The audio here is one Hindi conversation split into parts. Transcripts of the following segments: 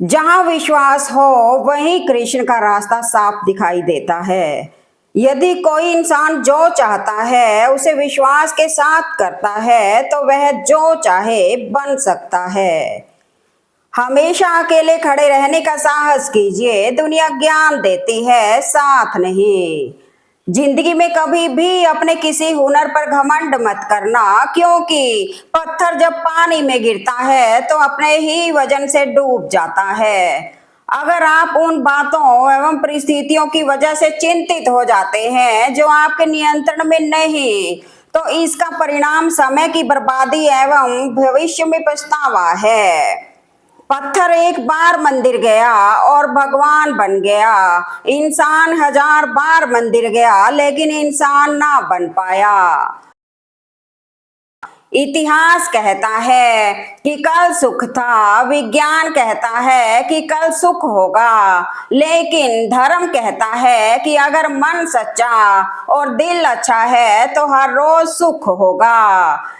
जहां विश्वास हो वहीं कृष्ण का रास्ता साफ दिखाई देता है। यदि कोई इंसान जो चाहता है उसे विश्वास के साथ करता है तो वह जो चाहे बन सकता है। हमेशा अकेले खड़े रहने का साहस कीजिए, दुनिया ज्ञान देती है, साथ नहीं। जिंदगी में कभी भी अपने किसी हुनर पर घमंड मत करना, क्योंकि पत्थर जब पानी में गिरता है तो अपने ही वजन से डूब जाता है। अगर आप उन बातों एवं परिस्थितियों की वजह से चिंतित हो जाते हैं जो आपके नियंत्रण में नहीं, तो इसका परिणाम समय की बर्बादी एवं भविष्य में पछतावा है। पत्थर एक बार मंदिर गया और भगवान बन गया। इंसान 1000 बार मंदिर गया लेकिन इंसान ना बन पाया। इतिहास कहता है कि कल सुख था, विज्ञान कहता है कि कल सुख होगा, लेकिन धर्म कहता है कि अगर मन सच्चा और दिल अच्छा है तो हर रोज सुख होगा।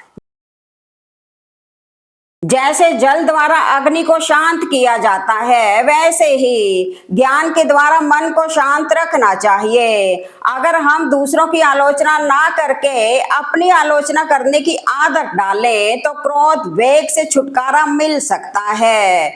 जैसे जल द्वारा अग्नि को शांत किया जाता है, वैसे ही ज्ञान के द्वारा मन को शांत रखना चाहिए। अगर हम दूसरों की आलोचना ना करके अपनी आलोचना करने की आदत डालें तो क्रोध वेग से छुटकारा मिल सकता है।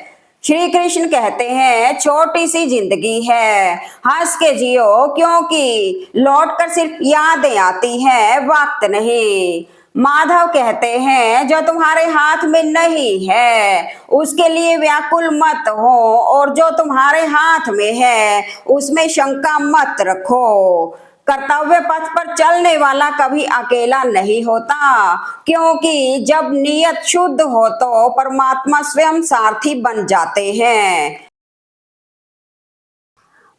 श्री कृष्ण कहते हैं, छोटी सी जिंदगी है, हंस के जियो, क्योंकि लौटकर सिर्फ यादें आती हैं, वक्त नहीं। माधव कहते हैं, जो तुम्हारे हाथ में नहीं है उसके लिए व्याकुल मत हो, और जो तुम्हारे हाथ में है उसमें शंका मत रखो। कर्तव्य पथ पर चलने वाला कभी अकेला नहीं होता, क्योंकि जब नियत शुद्ध हो तो परमात्मा स्वयं सारथी बन जाते हैं।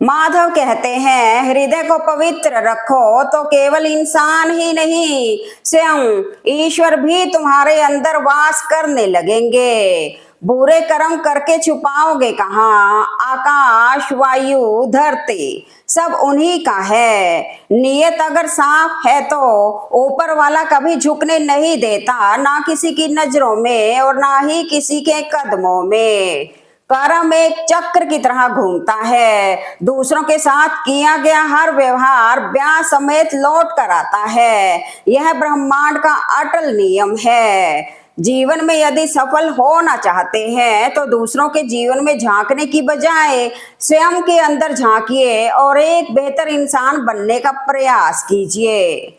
माधव कहते हैं, हृदय को पवित्र रखो तो केवल इंसान ही नहीं, स्वयं ईश्वर भी तुम्हारे अंदर वास करने लगेंगे। बुरे कर्म करके छुपाओगे कहाँ? आकाश, वायु, धरती सब उन्हीं का है। नियत अगर साफ है तो ऊपर वाला कभी झुकने नहीं देता, ना किसी की नजरों में और ना ही किसी के कदमों में। कर्म एक चक्र की तरह घूमता है, दूसरों के साथ किया गया हर व्यवहार ब्याह समेत लौट कर आता है। यह ब्रह्मांड का अटल नियम है। जीवन में यदि सफल होना चाहते हैं तो दूसरों के जीवन में झांकने की बजाय स्वयं के अंदर झांकिए और एक बेहतर इंसान बनने का प्रयास कीजिए।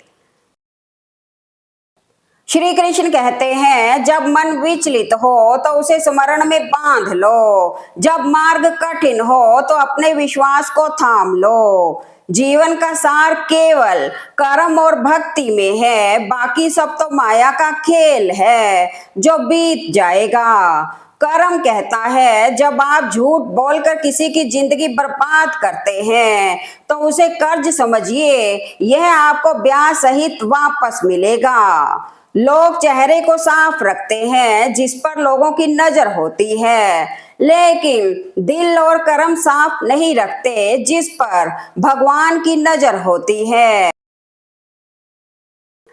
श्री कृष्ण कहते हैं, जब मन विचलित हो तो उसे स्मरण में बांध लो, जब मार्ग कठिन हो तो अपने विश्वास को थाम लो। जीवन का सार केवल कर्म और भक्ति में है, बाकी सब तो माया का खेल है जो बीत जाएगा। कर्म कहता है, जब आप झूठ बोलकर किसी की जिंदगी बर्बाद करते हैं तो उसे कर्ज समझिए, यह आपको ब्याज सहित वापस मिलेगा। लोग चेहरे को साफ रखते हैं जिस पर लोगों की नजर होती है, लेकिन दिल और कर्म साफ नहीं रखते जिस पर भगवान की नजर होती है।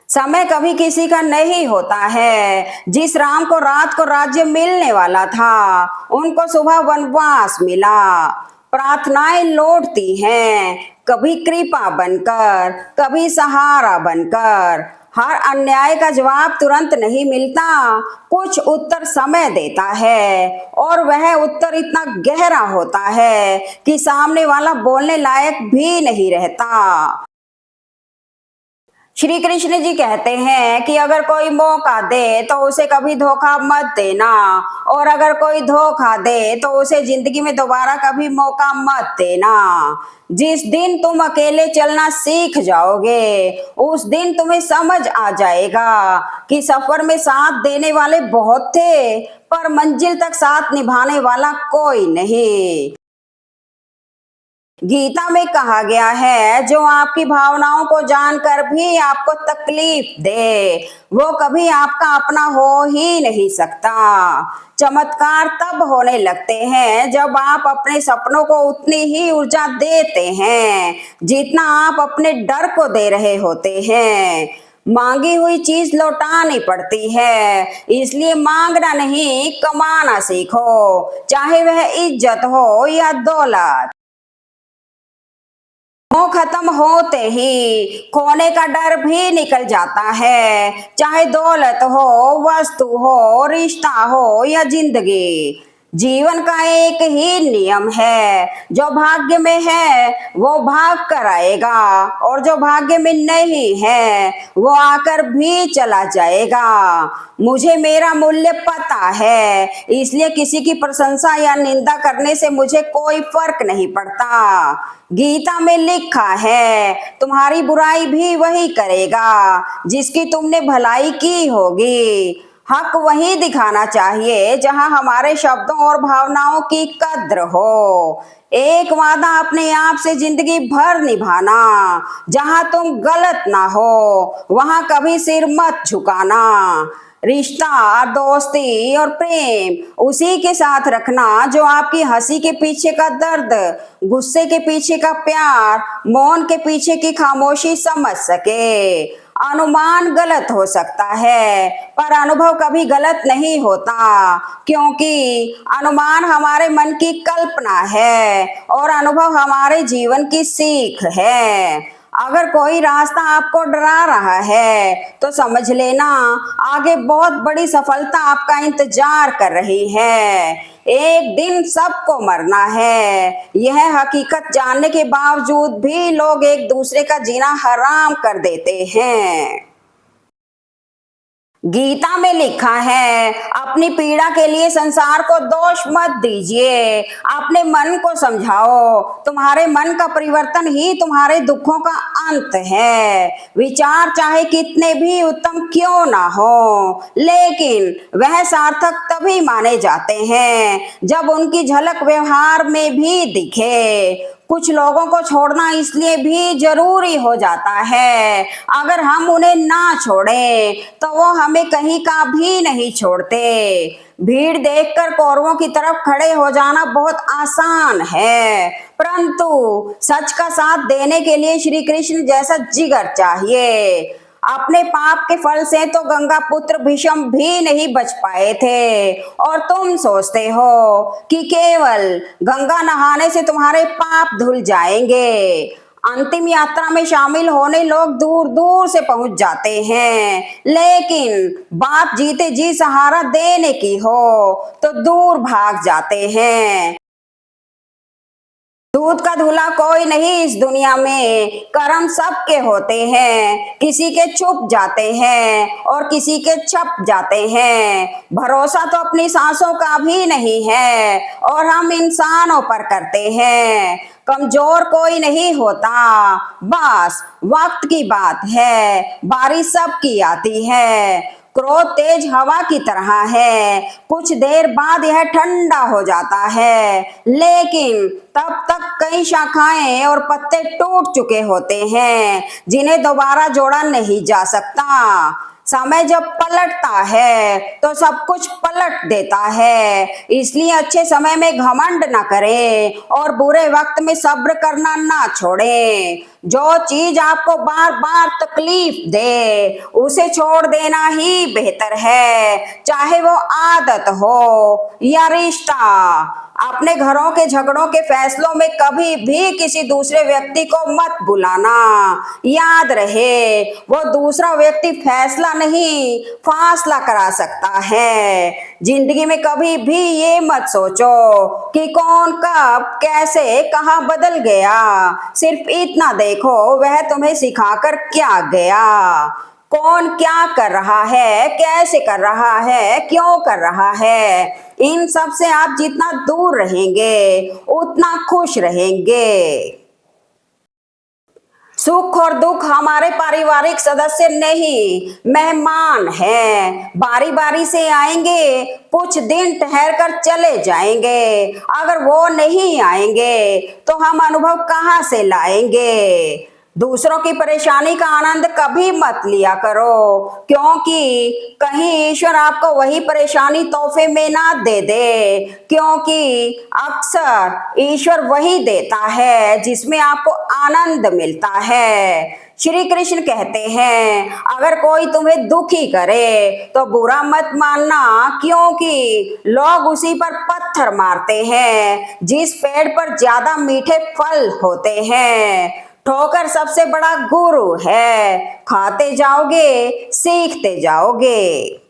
समय कभी किसी का नहीं होता है। जिस राम को रात को राज्य मिलने वाला था, उनको सुबह वनवास मिला। प्रार्थनाएं लौटती हैं, कभी कृपा बनकर, कभी सहारा बनकर। हर अन्याय का जवाब तुरंत नहीं मिलता, कुछ उत्तर समय देता है, और वह उत्तर इतना गहरा होता है कि सामने वाला बोलने लायक भी नहीं रहता। श्री कृष्ण जी कहते हैं कि अगर कोई मौका दे तो उसे कभी धोखा मत देना, और अगर कोई धोखा दे तो उसे जिंदगी में दोबारा कभी मौका मत देना। जिस दिन तुम अकेले चलना सीख जाओगे उस दिन तुम्हें समझ आ जाएगा कि सफर में साथ देने वाले बहुत थे, पर मंजिल तक साथ निभाने वाला कोई नहीं। गीता में कहा गया है, जो आपकी भावनाओं को जानकर भी आपको तकलीफ दे वो कभी आपका अपना हो ही नहीं सकता। चमत्कार तब होने लगते हैं जब आप अपने सपनों को उतनी ही ऊर्जा देते हैं जितना आप अपने डर को दे रहे होते हैं। मांगी हुई चीज लौटानी पड़ती है, इसलिए मांगना नहीं कमाना सीखो, चाहे वह इज्जत हो या दौलत। मोह खत्म होते ही खोने का डर भी निकल जाता है, चाहे दौलत हो, वस्तु हो, रिश्ता हो या जिंदगी। जीवन का एक ही नियम है, जो भाग्य में है वो भाग कर आएगा, और जो भाग्य में नहीं है वो आकर भी चला जाएगा। मुझे मेरा मूल्य पता है, इसलिए किसी की प्रशंसा या निंदा करने से मुझे कोई फर्क नहीं पड़ता। गीता में लिखा है, तुम्हारी बुराई भी वही करेगा जिसकी तुमने भलाई की होगी। हक वही दिखाना चाहिए जहां हमारे शब्दों और भावनाओं की कद्र हो। एक वादा अपने आप से जिंदगी भर निभाना, जहां तुम गलत ना हो वहां कभी सिर मत झुकाना। रिश्ता, दोस्ती और प्रेम उसी के साथ रखना जो आपकी हंसी के पीछे का दर्द, गुस्से के पीछे का प्यार, मौन के पीछे की खामोशी समझ सके। अनुमान गलत हो सकता है, पर अनुभव कभी गलत नहीं होता, क्योंकि अनुमान हमारे मन की कल्पना है और अनुभव हमारे जीवन की सीख है। अगर कोई रास्ता आपको डरा रहा है तो समझ लेना आगे बहुत बड़ी सफलता आपका इंतजार कर रही है। एक दिन सबको मरना है, यह हकीकत जानने के बावजूद भी लोग एक दूसरे का जीना हराम कर देते हैं। गीता में लिखा है, अपनी पीड़ा के लिए संसार को दोष मत दीजिए, अपने मन को समझाओ। तुम्हारे मन का परिवर्तन ही तुम्हारे दुखों का अंत है। विचार चाहे कितने भी उत्तम क्यों ना हो, लेकिन वह सार्थक तभी माने जाते हैं जब उनकी झलक व्यवहार में भी दिखे। कुछ लोगों को छोड़ना इसलिए भी जरूरी हो जाता है, अगर हम उन्हें ना छोड़ें तो वो हमें कहीं का भी नहीं छोड़ते। भीड़ देखकर कौरवों की तरफ खड़े हो जाना बहुत आसान है, परंतु सच का साथ देने के लिए श्री कृष्ण जैसा जिगर चाहिए। अपने पाप के फल से तो गंगा पुत्र भीष्म भी नहीं बच पाए थे, और तुम सोचते हो कि केवल गंगा नहाने से तुम्हारे पाप धुल जाएंगे। अंतिम यात्रा में शामिल होने लोग दूर दूर से पहुंच जाते हैं, लेकिन बात जीते जी सहारा देने की हो तो दूर भाग जाते हैं। दूध का धुला कोई नहीं इस दुनिया में, कर्म सबके होते हैं, किसी के छुप जाते हैं और किसी के छप जाते हैं। भरोसा तो अपनी सांसों का भी नहीं है और हम इंसानों पर करते हैं। कमजोर कोई नहीं होता, बस वक्त की बात है, बारिश सबकी आती है। क्रोध तेज हवा की तरह है, कुछ देर बाद यह ठंडा हो जाता है, लेकिन तब तक कई शाखाएं और पत्ते टूट चुके होते हैं जिन्हें दोबारा जोड़ा नहीं जा सकता। समय जब पलटता है तो सब कुछ पलट देता है, इसलिए अच्छे समय में घमंड न करें और बुरे वक्त में सब्र करना ना छोड़ें। जो चीज आपको बार बार तकलीफ दे उसे छोड़ देना ही बेहतर है, चाहे वो आदत हो या रिश्ता। अपने घरों के झगड़ों के फैसलों में कभी भी किसी दूसरे व्यक्ति को मत बुलाना। याद रहे, वो दूसरा व्यक्ति फैसला नहीं फासला करा सकता है। जिंदगी में कभी भी ये मत सोचो कि कौन कब कैसे कहां बदल गया, सिर्फ इतना देखो वह तुम्हें सिखाकर क्या गया। कौन क्या कर रहा है, कैसे कर रहा है, क्यों कर रहा है, इन सब से आप जितना दूर रहेंगे उतना खुश रहेंगे। सुख और दुख हमारे पारिवारिक सदस्य नहीं, मेहमान हैं, बारी बारी से आएंगे, कुछ दिन ठहर कर चले जाएंगे। अगर वो नहीं आएंगे तो हम अनुभव कहाँ से लाएंगे। दूसरों की परेशानी का आनंद कभी मत लिया करो, क्योंकि कहीं ईश्वर आपको वही परेशानी तोहफे में ना दे दे, क्योंकि अक्सर ईश्वर वही देता है जिसमें आपको आनंद मिलता है। श्री कृष्ण कहते हैं अगर कोई तुम्हें दुखी करे तो बुरा मत मानना, क्योंकि लोग उसी पर पत्थर मारते हैं जिस पेड़ पर ज्यादा मीठे फल होते हैं। ठोकर सबसे बड़ा गुरु है, खाते जाओगे सीखते जाओगे।